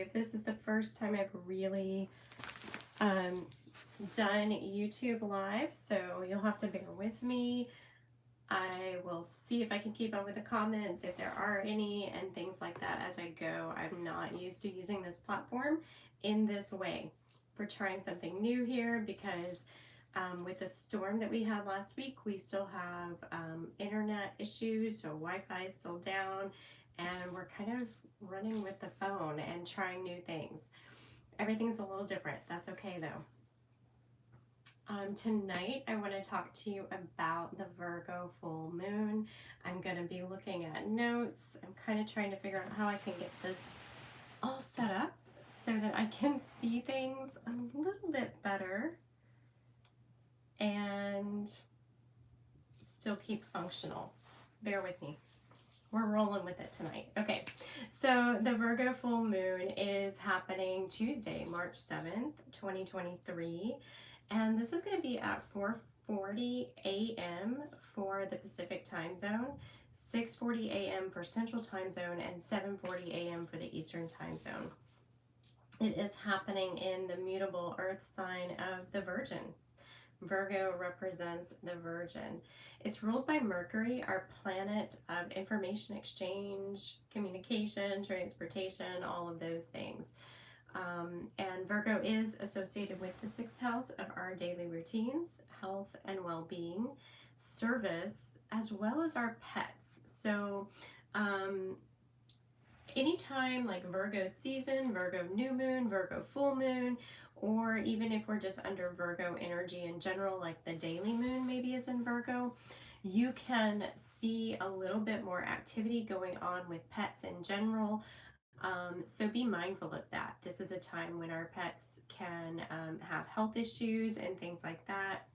live. This is the first time I've really done YouTube live, so you'll have to bear with me. I will see if I can keep up with the comments, if there are any, and things like that as I go. I'm not used to using this platform in this way. We're trying something new here because with the storm that we had last week, we still have internet issues, so Wi-Fi is still down, and we're kind of running with the phone and trying new things. Everything's a little different. That's okay though. Tonight, I want to talk to you about the Virgo full moon. I'm going to be looking at notes. I'm kind of trying to figure out how I can get this all set up so that I can see things a little bit better and still keep functional. Bear with me. We're rolling with it tonight. Okay, so the Virgo full moon is happening Tuesday, March 7th, 2023. And this is going to be at 4:40 a.m. for the Pacific time zone, 6:40 a.m. for Central time zone, and 7:40 a.m. for the Eastern time zone. It is happening in the mutable earth sign of the Virgin. Virgo represents the Virgin. It's ruled by Mercury, our planet of information exchange, communication, transportation, all of those things. And Virgo is associated with the 6th house of our daily routines, health and well-being, service, as well as our pets. So anytime like Virgo season, Virgo new moon, Virgo full moon, or even if we're just under Virgo energy in general, like the daily moon maybe is in Virgo, you can see a little bit more activity going on with pets in general. So be mindful of that. This is a time when our pets can have health issues and things like that.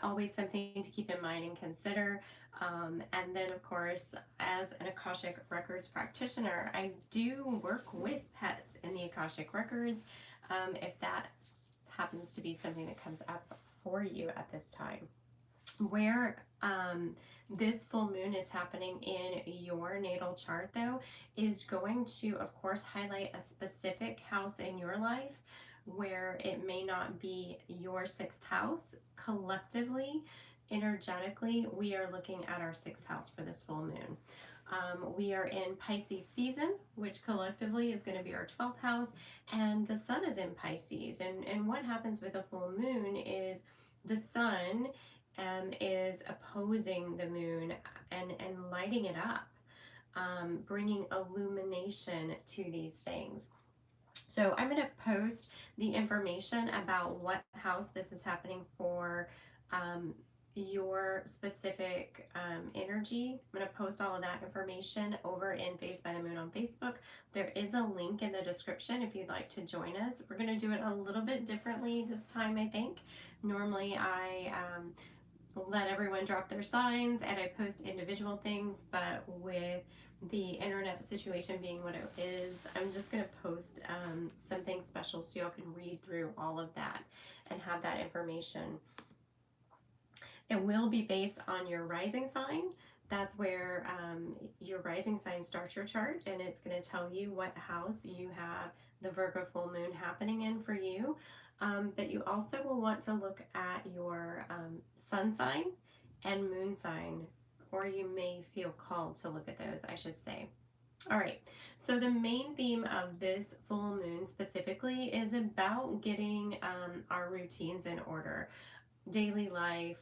Always something to keep in mind and consider. And then, of course, as an Akashic Records practitioner, I do work with pets in the Akashic Records if that happens to be something that comes up for you at this time. Where this full moon is happening in your natal chart, though, is going to, of course, highlight a specific house in your life where it may not be your 6th house. Collectively, energetically, we are looking at our 6th house for this full moon. We are in Pisces season, which collectively is going to be our 12th house, and the sun is in Pisces. And what happens with a full moon is the sun is opposing the moon and lighting it up, bringing illumination to these things. So I'm going to post the information about what house this is happening for your specific energy. I'm going to post all of that information over in Phased by the Moon on Facebook. There is a link in the description if you'd like to join us. We're going to do it a little bit differently this time, I think. Normally I let everyone drop their signs and I post individual things, but with the internet situation being what it is, I'm just going to post something special so y'all can read through all of that and have that information. It will be based on your rising sign. That's where your rising sign starts your chart, and it's going to tell you what house you have the Virgo full moon happening in for you. But you also will want to look at your sun sign and moon sign, or you may feel called to look at those, I should say. All right, so the main theme of this full moon specifically is about getting our routines in order, daily life,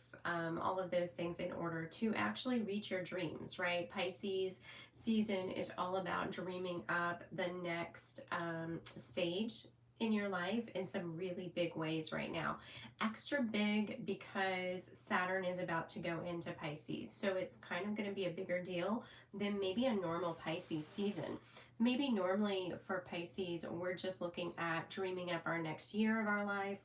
all of those things in order to actually reach your dreams, right? Pisces season is all about dreaming up the next stage in your life in some really big ways right now. Extra big because Saturn is about to go into Pisces. So it's kind of going to be a bigger deal than maybe a normal Pisces season. Maybe normally for Pisces, we're just looking at dreaming up our next year of our life.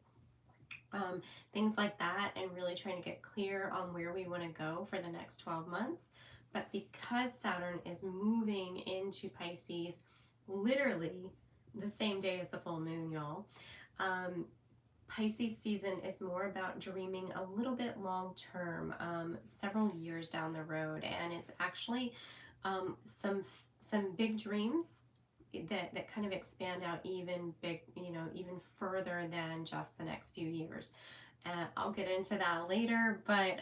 Things like that, and really trying to get clear on where we want to go for the next 12 months. But because Saturn is moving into Pisces literally the same day as the full moon, y'all, Pisces season is more about dreaming a little bit long term, several years down the road, and it's actually some big dreams that kind of expand out even even further than just the next few years. I'll get into that later, but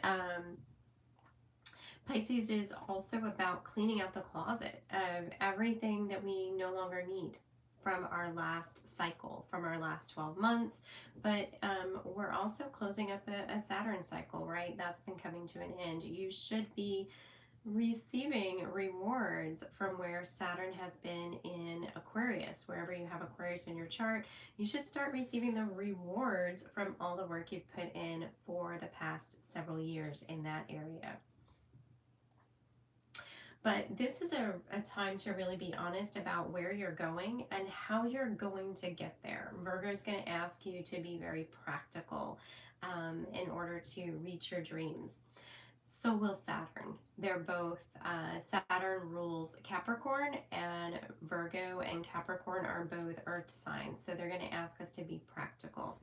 Pisces is also about cleaning out the closet of everything that we no longer need from our last cycle, from our last 12 months. But we're also closing up a Saturn cycle, right? That's been coming to an end. You should be receiving rewards from where Saturn has been in Aquarius. Wherever you have Aquarius in your chart, you should start receiving the rewards from all the work you've put in for the past several years in that area. But this is a time to really be honest about where you're going and how you're going to get there. Virgo is going to ask you to be very practical in order to reach your dreams. So will Saturn. They're both, Saturn rules Capricorn, and Virgo and Capricorn are both earth signs. So they're going to ask us to be practical.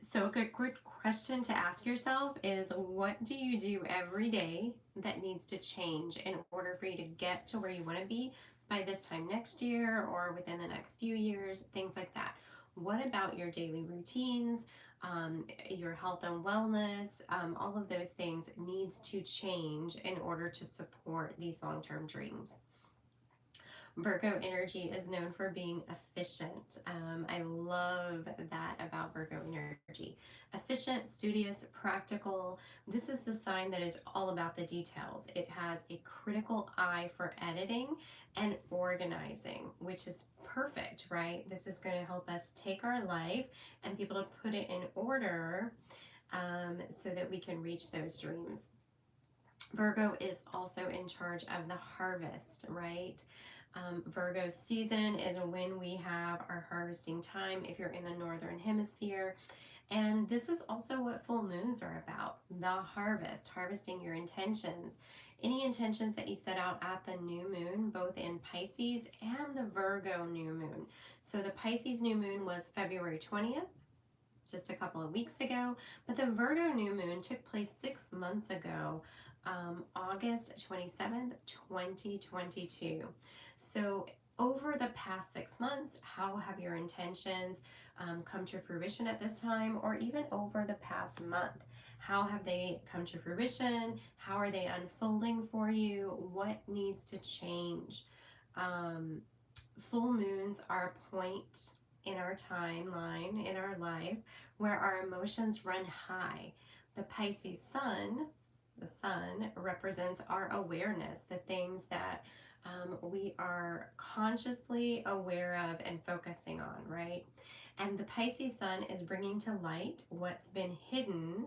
So a good question to ask yourself is, what do you do every day that needs to change in order for you to get to where you want to be by this time next year or within the next few years, things like that. What about your daily routines, your health and wellness, all of those things needs to change in order to support these long-term dreams. Virgo energy is known for being efficient. I love that about Virgo energy. Efficient, studious, practical. This is the sign that is all about the details. It has a critical eye for editing and organizing, which is perfect, right? This is going to help us take our life and be able to put it in order so that we can reach those dreams. Virgo is also in charge of the harvest, right? Virgo season is when we have our harvesting time if you're in the northern hemisphere. And this is also what full moons are about, the harvest, harvesting your intentions. Any intentions that you set out at the new moon, both in Pisces and the Virgo new moon. So the Pisces new moon was February 20th, just a couple of weeks ago, but the Virgo new moon took place 6 months ago, August 27th, 2022. So over the past 6 months, how have your intentions come to fruition at this time, or even over the past month? How have they come to fruition? How are they unfolding for you? What needs to change? Full moons are a point in our timeline, in our life, where our emotions run high. The Pisces sun, the sun represents our awareness, the things that we are consciously aware of and focusing on, right? And the Pisces sun is bringing to light what's been hidden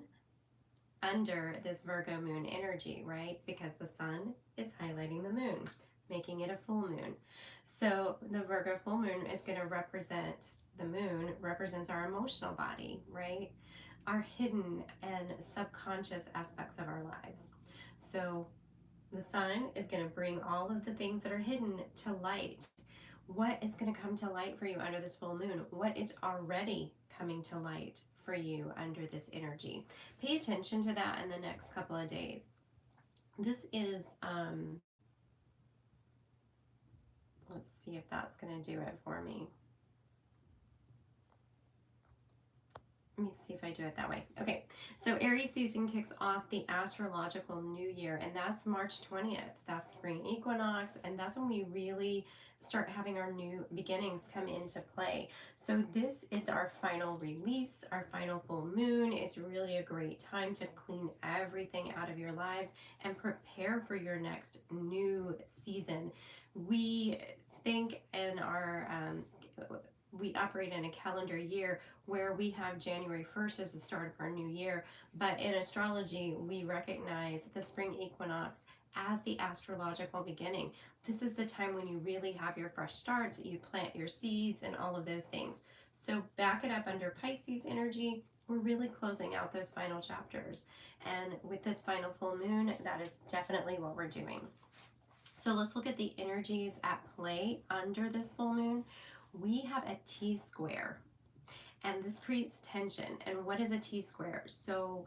under this Virgo moon energy, right? Because the sun is highlighting the moon, making it a full moon. So the Virgo full moon is going to represent, the moon represents our emotional body, right? Our hidden and subconscious aspects of our lives. So the sun is going to bring all of the things that are hidden to light. What is going to come to light for you under this full moon? What is already coming to light for you under this energy? Pay attention to that in the next couple of days. This is, let's see if that's going to do it for me. Let me see if I do it that way. Okay, so Aries season kicks off the astrological new year, and that's March 20th. That's spring equinox, and that's when we really start having our new beginnings come into play. So this is our final release, our final full moon. It's really a great time to clean everything out of your lives and prepare for your next new season. We think in our we operate in a calendar year where we have January 1st as the start of our new year, but in astrology we recognize the spring equinox as the astrological beginning. This is the time when you really have your fresh starts, you plant your seeds and all of those things. So back it up under Pisces energy, we're really closing out those final chapters, and with this final full moon, that is definitely what we're doing. So let's look at the energies at play under this full moon. We have a Tsquare, and this creates tension. And what is a Tsquare? So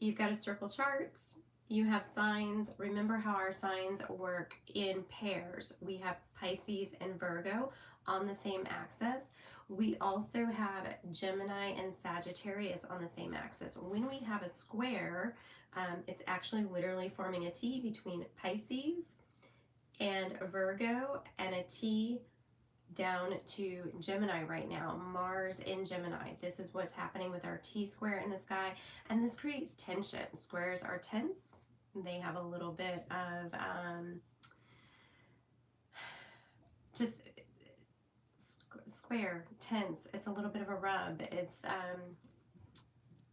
you've got a circle charts, you have signs. Remember how our signs work in pairs. We have Pisces and Virgo on the same axis. We also have Gemini and Sagittarius on the same axis. When we have a square, it's actually literally forming a T between Pisces and Virgo, and a T down to Gemini right now. Mars in Gemini. This is what's happening with our T-square in the sky, and this creates tension. Squares are tense. They have a little bit of just square, tense. It's a little bit of a rub. It's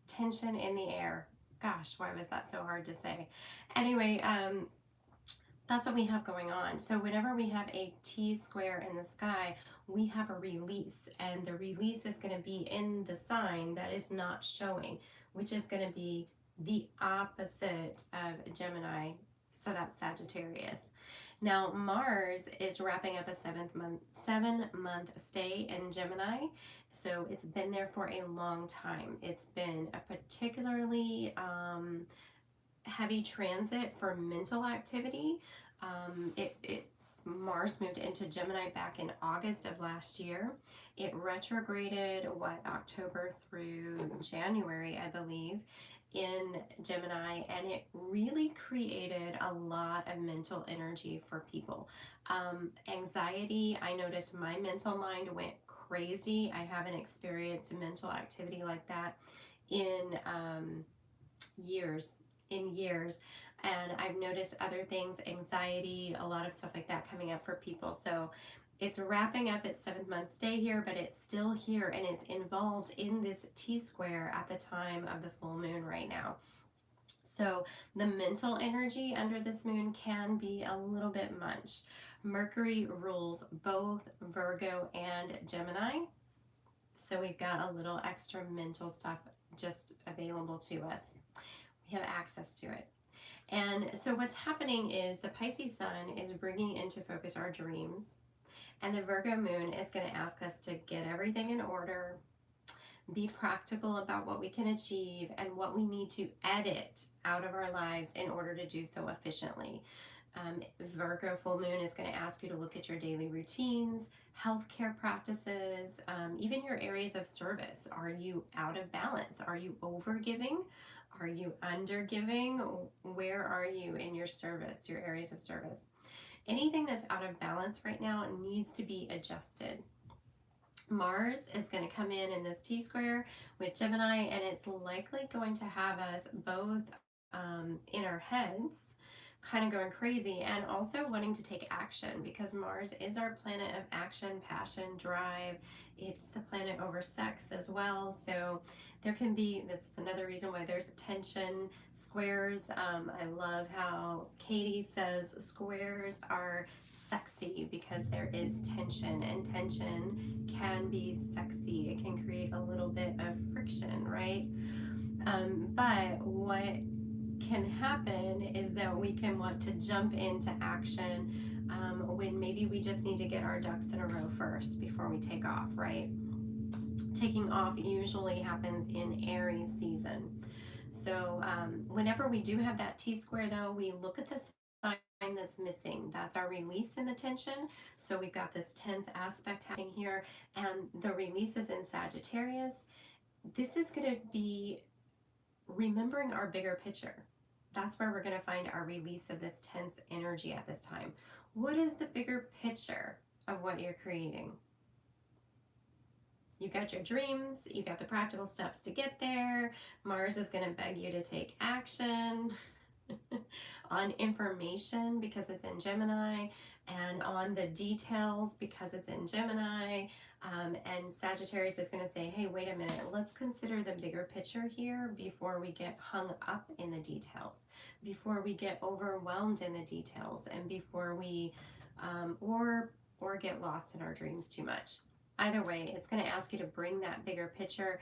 tension in the air. Gosh, why was that so hard to say? Anyway, that's what we have going on. So whenever we have a T-square in the sky, we have a release, and the release is going to be in the sign that is not showing, which is going to be the opposite of Gemini. So that's Sagittarius. Now Mars is wrapping up a 7-month stay in Gemini. So it's been there for a long time. It's been a particularly heavy transit for mental activity. Mars moved into Gemini back in August of last year. It retrograded, October through January, I believe, in Gemini, and it really created a lot of mental energy for people. Anxiety, I noticed my mental mind went crazy. I haven't experienced mental activity like that in years. And I've noticed other things, anxiety, a lot of stuff like that coming up for people. So it's wrapping up its 7th-month stay here, but it's still here, and it's involved in this T-square at the time of the full moon right now. So the mental energy under this moon can be a little bit much. Mercury rules both Virgo and Gemini, so we've got a little extra mental stuff just available to us. We have access to it. And so what's happening is the Pisces sun is bringing into focus our dreams, and the Virgo moon is going to ask us to get everything in order, be practical about what we can achieve and what we need to edit out of our lives in order to do so efficiently. Virgo full moon is going to ask you to look at your daily routines, healthcare practices, even your areas of service. Are you out of balance? Are you overgiving? Are you undergiving? Where are you in your service, your areas of service? Anything that's out of balance right now needs to be adjusted. Mars is going to come in this T-square with Gemini, and it's likely going to have us both in our heads kind of going crazy and also wanting to take action, because Mars is our planet of action, passion, drive. It's the planet over sex as well. So there can be, this is another reason why there's tension. Squares, I love how Katie says squares are sexy because there is tension, and tension can be sexy. It can create a little bit of friction, right? But what can happen is that we can want to jump into action when maybe we just need to get our ducks in a row first before we take off, right? Taking off usually happens in Aries season. So whenever we do have that T-square though, we look at the sign that's missing. That's our release in the tension. So we've got this tense aspect happening here, and the release is in Sagittarius. This is going to be remembering our bigger picture. That's where we're going to find our release of this tense energy at this time. What is the bigger picture of what you're creating? You got your dreams, you got the practical steps to get there. Mars is going to beg you to take action on information because it's in Gemini, and on the details because it's in Gemini. And Sagittarius is going to say, hey, wait a minute, let's consider the bigger picture here before we get hung up in the details, before we get overwhelmed in the details, and before we or get lost in our dreams too much. Either way, it's going to ask you to bring that bigger picture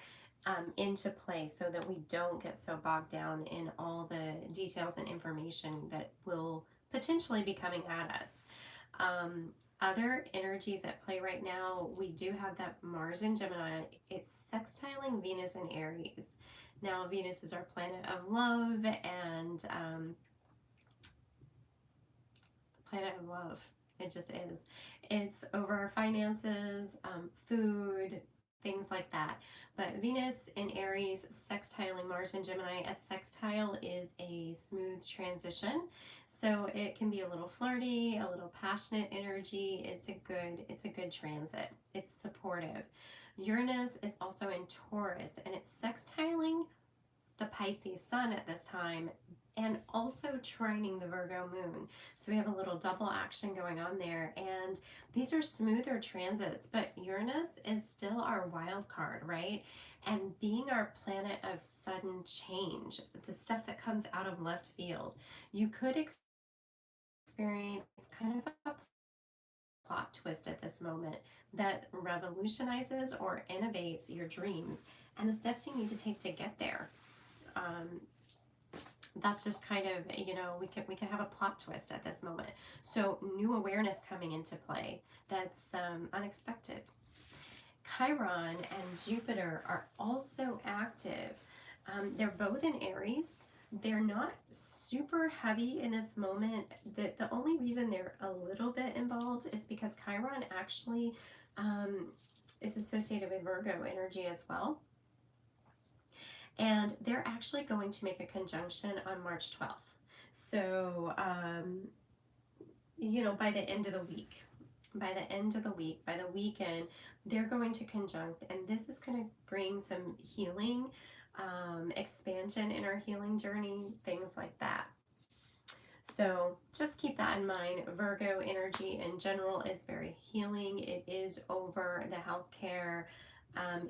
into play so that we don't get so bogged down in all the details and information that will potentially be coming at us. Other energies at play right now, we do have that Mars in Gemini. It's sextiling Venus in Aries. Now, Venus is our planet of love and planet of love. It just is. It's over our finances, food, things like that. But Venus in Aries sextiling Mars in Gemini. A sextile is a smooth transition. So it can be a little flirty, a little passionate energy. It's a good transit. It's supportive. Uranus is also in Taurus and it's sextiling the Pisces sun at this time and also trining the Virgo moon. So we have a little double action going on there. And these are smoother transits, but Uranus is still our wild card, right? And being our planet of sudden change, the stuff that comes out of left field, you could experience kind of a plot twist at this moment that revolutionizes or innovates your dreams and the steps you need to take to get there. Um, that's just kind of, we can have a plot twist at this moment. So new awareness coming into play that's unexpected. Chiron and Jupiter are also active. They're both in Aries. They're not super heavy in this moment. The only reason they're a little bit involved is because Chiron actually is associated with Virgo energy as well. And they're actually going to make a conjunction on March 12th. So, by the end of the week, by the weekend, they're going to conjunct, and this is going to bring some healing, expansion in our healing journey, things like that. So just keep that in mind. Virgo energy in general is very healing. It is over the healthcare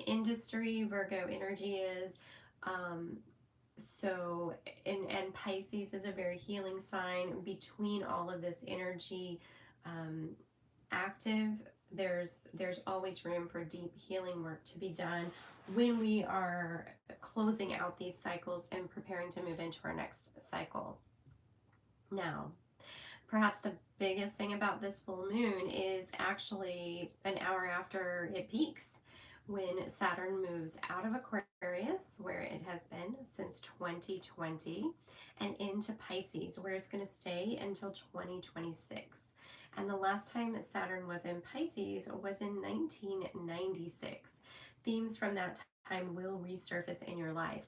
industry. Virgo energy is. And Pisces is a very healing sign. Between all of this energy active, there's always room for deep healing work to be done when we are closing out these cycles and preparing to move into our next cycle. Now, perhaps the biggest thing about this full moon is actually an hour after it peaks, when Saturn moves out of Aquarius, where it has been since 2020, and into Pisces, where it's going to stay until 2026. And the last time that Saturn was in Pisces was in 1996. Themes from that time will resurface in your life.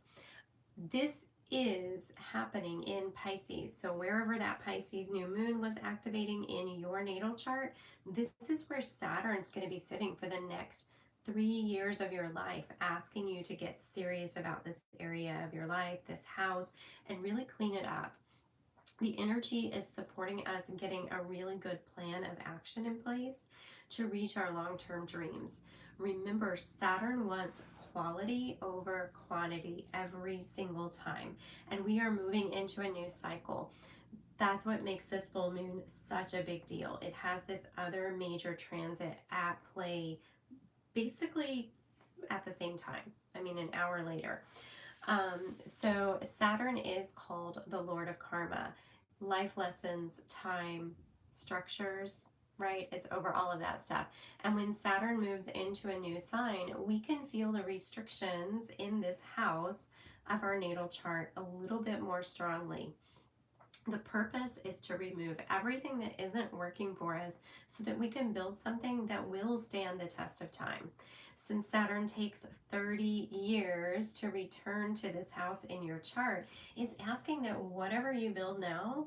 This is happening in Pisces. So wherever that Pisces new moon was activating in your natal chart, this is where Saturn's going to be sitting for the next 3 years of your life, asking you to get serious about this area of your life, this house, and really clean it up. The energy is supporting us in getting a really good plan of action in place to reach our long-term dreams. Remember, Saturn wants quality over quantity every single time, and we are moving into a new cycle. That's what makes this full moon such a big deal. It has this other major transit at play basically at the same time. I mean, an hour later. So Saturn is called the Lord of Karma, life lessons, time, structures, right? It's over all of that stuff. And when Saturn moves into a new sign, we can feel the restrictions in this house of our natal chart a little bit more strongly. The purpose is to remove everything that isn't working for us so that we can build something that will stand the test of time. Since Saturn takes 30 years to return to this house in your chart, it's asking that whatever you build now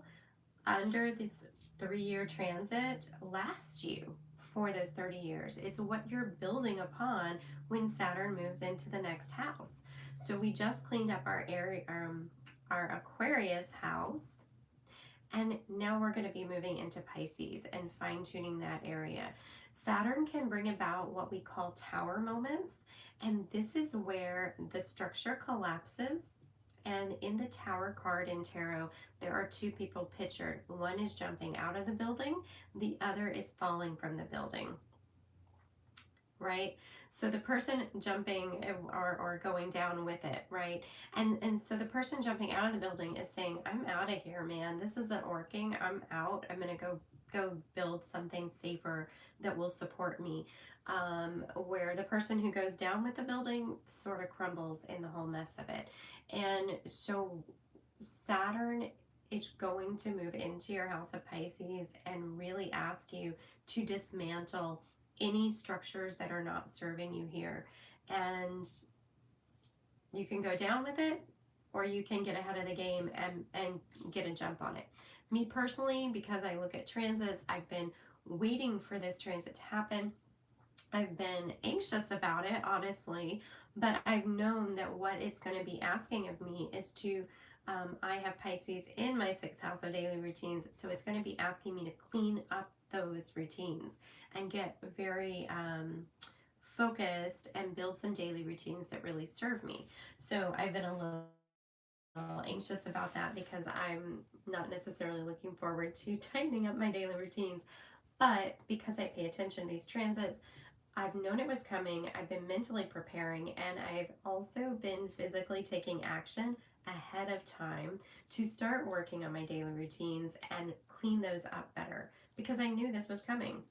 under this 3-year transit lasts you for those 30 years. It's what you're building upon when Saturn moves into the next house. So we just cleaned up our Aquarius house. And now we're going to be moving into Pisces and fine-tuning that area. Saturn can bring about what we call tower moments, and this is where the structure collapses. And in the tower card in tarot, there are 2 people pictured. One is jumping out of the building, the other is falling from the building. Right? So the person jumping or going down with it, right? And so the person jumping out of the building is saying, I'm out of here, man. This isn't working. I'm out. I'm going to go build something safer that will support me. Where the person who goes down with the building sort of crumbles in the whole mess of it. And so Saturn it's going to move into your house of Pisces and really ask you to dismantle any structures that are not serving you here. And you can go down with it, or you can get ahead of the game and get a jump on it. Me personally, because I look at transits, I've been waiting for this transit to happen. I've been anxious about it, honestly, but I've known that what it's going to be asking of me is to, I have Pisces in my sixth house of daily routines, so it's going to be asking me to clean up those routines and get very focused and build some daily routines that really serve me. So I've been a little anxious about that because I'm not necessarily looking forward to tightening up my daily routines. But because I pay attention to these transits, I've known it was coming, I've been mentally preparing, and I've also been physically taking action ahead of time to start working on my daily routines and clean those up better because I knew this was coming,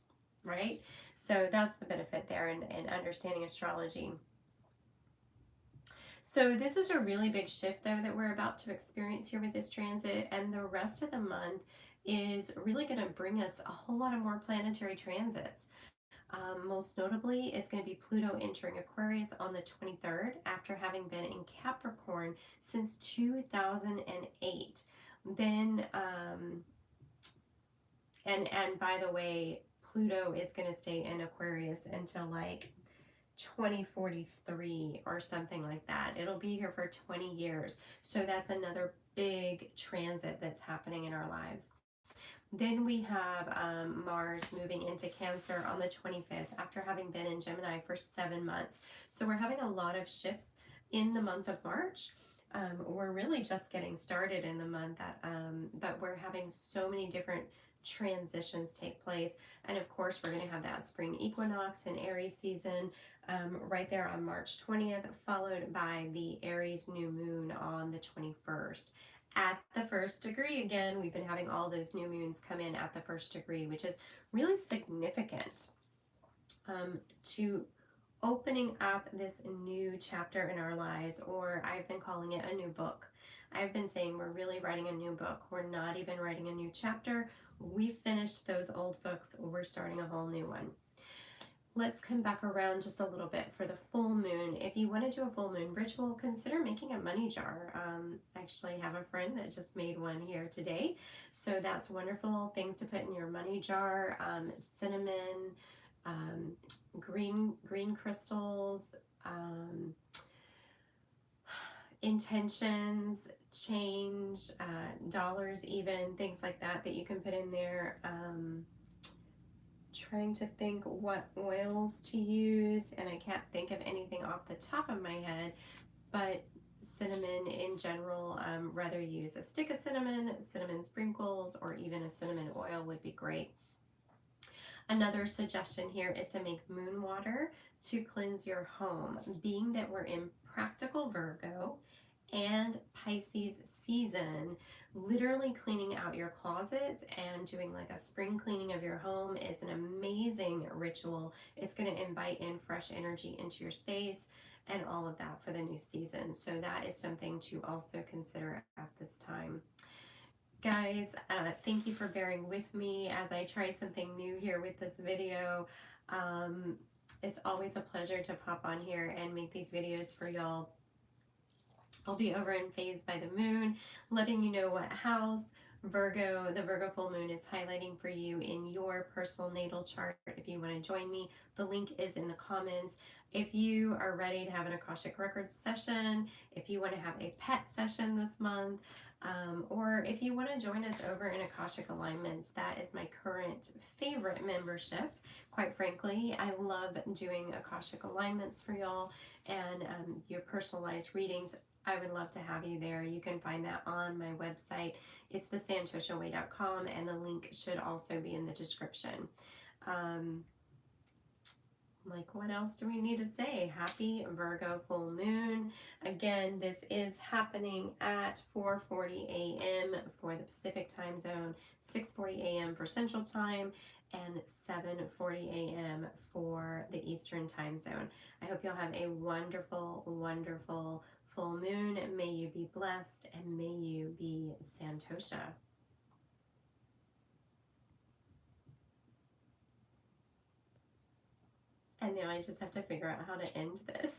right? So that's the benefit there in understanding astrology. So this is a really big shift though that we're about to experience here with this transit, and the rest of the month is really going to bring us a whole lot of more planetary transits. Most notably is going to be Pluto entering Aquarius on the 23rd after having been in Capricorn since 2008. Then, and by the way, Pluto is going to stay in Aquarius until like 2043 or something like that. It'll be here for 20 years. So that's another big transit that's happening in our lives. Then we have Mars moving into Cancer on the 25th after having been in Gemini for 7 months. So we're having a lot of shifts in the month of March. We're really just getting started in the month, but we're having so many different transitions take place. And of course, we're going to have that spring equinox and Aries season right there on March 20th, followed by the Aries new moon on the 21st. At the first degree, again, we've been having all those new moons come in at the first degree, which is really significant to opening up this new chapter in our lives, or I've been calling it a new book. I've been saying we're really writing a new book. We're not even writing a new chapter. We finished those old books. We're starting a whole new one. Let's come back around just a little bit for the full moon. If you want to do a full moon ritual, consider making a money jar. I actually have a friend that just made one here today. So that's wonderful. Things to put in your money jar, cinnamon, green crystals, intentions, change, dollars even, things like that that you can put in there. Trying to think what oils to use, and I can't think of anything off the top of my head, but cinnamon in general, rather use a stick of cinnamon, cinnamon sprinkles, or even a cinnamon oil would be great. Another suggestion here is to make moon water to cleanse your home. Being that we're in practical Virgo and Pisces season, literally cleaning out your closets and doing like a spring cleaning of your home is an amazing ritual. It's going to invite in fresh energy into your space and all of that for the new season. So that is something to also consider at this time. Guys, thank you for bearing with me as I tried something new here with this video. It's always a pleasure to pop on here and make these videos for y'all. I'll be over in phase by the moon, letting you know what house the Virgo full moon is highlighting for you in your personal natal chart. If you want to join me, the link is in the comments. If you are ready to have an Akashic Records session, if you want to have a pet session this month, or if you want to join us over in Akashic Alignments, that is my current favorite membership. Quite frankly, I love doing Akashic Alignments for y'all and your personalized readings. I would love to have you there. You can find that on my website. It's thesantoshaway.com, and the link should also be in the description. Like, what else do we need to say? Happy Virgo full moon. Again, this is happening at 4:40 a.m. for the Pacific time zone, 6:40 a.m. for Central time, and 7:40 a.m. for the Eastern time zone. I hope you'll have a wonderful, wonderful full moon. May you be blessed and may you be Santosha. And now I just have to figure out how to end this.